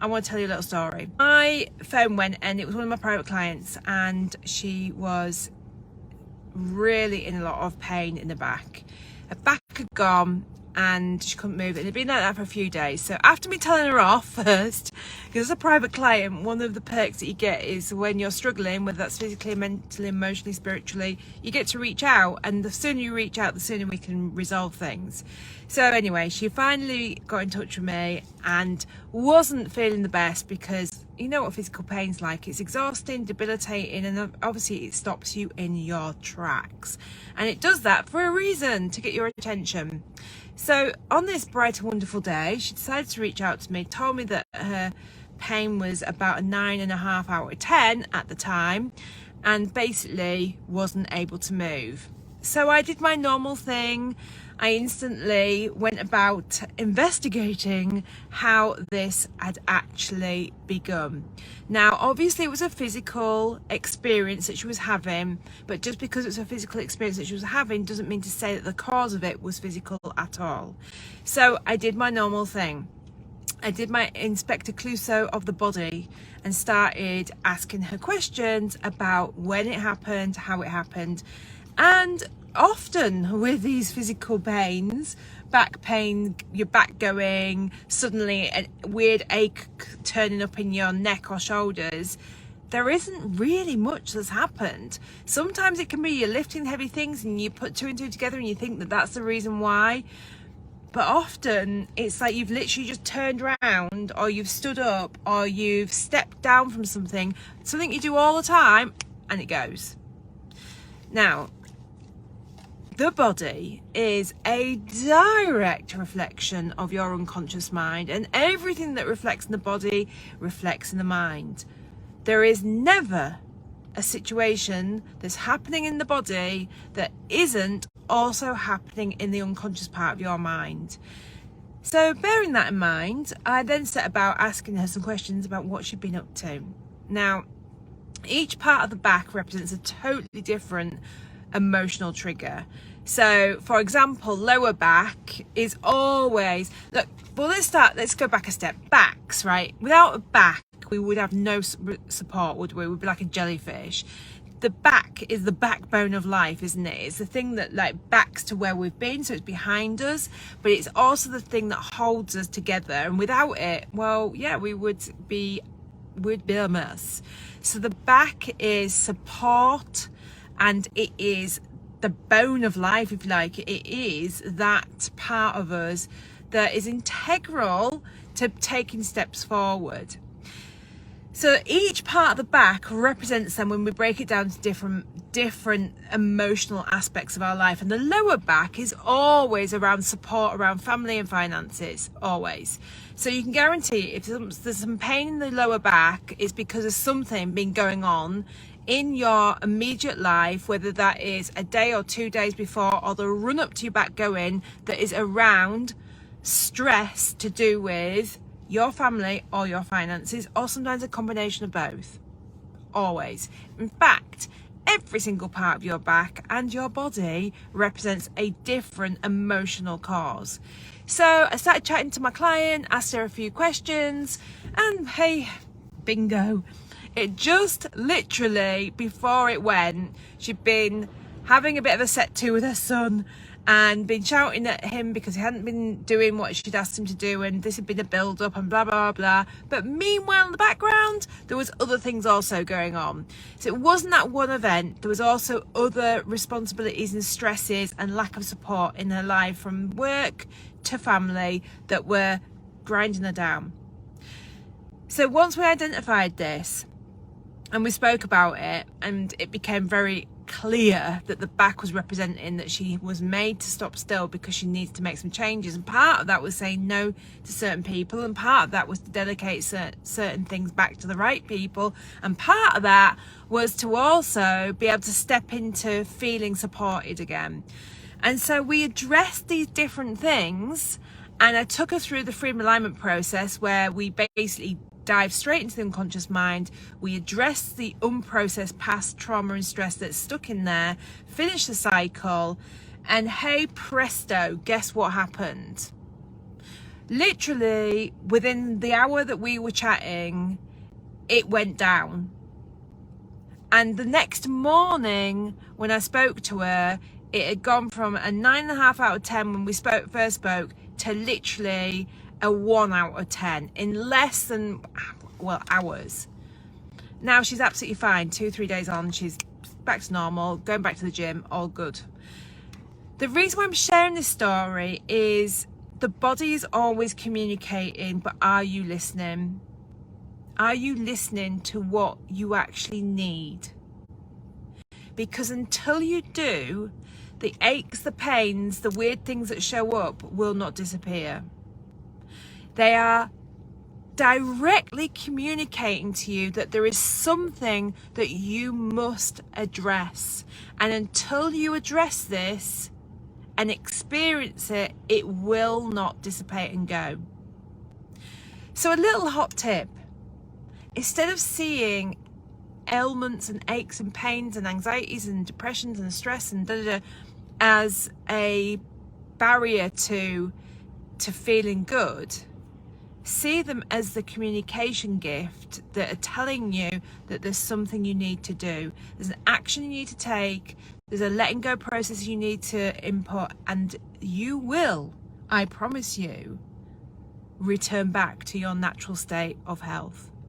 I want to tell you a little story. My phone went, and it was one of my private clients, and she was really in a lot of pain in the back. Her back had gone and she couldn't move it. It had been like that for a few days. So after me telling her off first, because as a private client, one of the perks that you get is when you're struggling, whether that's physically, mentally, emotionally, spiritually, you get to reach out, and the sooner you reach out, the sooner we can resolve things. So anyway, she finally got in touch with me and wasn't feeling the best, because you know what physical pain's like. It's exhausting, debilitating, and obviously it stops you in your tracks. And it does that for a reason, to get your attention. So on this bright and wonderful day, she decided to reach out to me, told me that her pain was about a 9.5 out of 10 at the time, and basically wasn't able to move. So I did my normal thing. I instantly went about investigating how this had actually begun. Now, obviously it was a physical experience that she was having, but just because it's a physical experience that she was having doesn't mean to say that the cause of it was physical at all. So I did my normal thing. I did my Inspector Clouseau of the body and started asking her questions about when it happened, how it happened. And often with these physical pains, back pain, your back going, suddenly a weird ache turning up in your neck or shoulders, there isn't really much that's happened. Sometimes it can be you're lifting heavy things and you put two and two together and you think that that's the reason why. But often it's like you've literally just turned around, or you've stood up, or you've stepped down from something you do all the time, and it goes. Now, the body is a direct reflection of your unconscious mind, and everything that reflects in the body reflects in the mind. There is never a situation that's happening in the body that isn't also happening in the unconscious part of your mind. So bearing that in mind, I then set about asking her some questions about what she'd been up to. Now, each part of the back represents a totally different emotional trigger. So for example, lower back is always, let's go back a step. Backs, right? Without a back, we would have no support, would we? We'd be like a jellyfish. The back is the backbone of life, isn't it? It's the thing that like backs to where we've been, so it's behind us, but it's also the thing that holds us together. And without it, well, yeah, we'd be a mess. So the back is support, and it is the bone of life, if you like. It is that part of us that is integral to taking steps forward. So each part of the back represents them when we break it down to different emotional aspects of our life. And the lower back is always around support, around family and finances, always. So you can guarantee if there's some pain in the lower back, it's because of something been going on in your immediate life, whether that is a day or 2 days before, or the run up to your back going, that is around stress to do with your family or your finances, or sometimes a combination of both. Always. In fact, every single part of your back and your body represents a different emotional cause. So I started chatting to my client, asked her a few questions, and hey, bingo. It just literally, before it went, she'd been having a bit of a set to with her son and been shouting at him because he hadn't been doing what she'd asked him to do, and this had been a build up and blah blah blah. But meanwhile in the background there was other things also going on. So it wasn't that one event, there was also other responsibilities and stresses and lack of support in her life, from work to family, that were grinding her down. So once we identified this and we spoke about it, and it became very clear that the back was representing that she was made to stop still because she needs to make some changes, and part of that was saying no to certain people, and part of that was to delegate certain things back to the right people, and part of that was to also be able to step into feeling supported again. And so we addressed these different things, and I took her through the freedom alignment process, where we basically dive straight into the unconscious mind. We address the unprocessed past trauma and stress that's stuck in there, finish the cycle, and hey presto, guess what happened? Literally within the hour that we were chatting, it went down. And the next morning when I spoke to her, it had gone from a 9.5 out of 10 when we first spoke to literally a 1 out of 10 in less than, well, hours. Now she's absolutely fine. 2-3 days on, she's back to normal, going back to the gym, all good. The reason why I'm sharing this story is the body is always communicating, but are you listening? Are you listening to what you actually need? Because until you do, the aches, the pains, the weird things that show up will not disappear. They are directly communicating to you that there is something that you must address. And until you address this and experience it, it will not dissipate and go. So a little hot tip. Instead of seeing ailments and aches and pains and anxieties and depressions and stress and as a barrier to feeling good, see them as the communication gift that are telling you that there's something you need to do. There's an action you need to take. There's a letting go process you need to input, and you will, I promise you, return back to your natural state of health.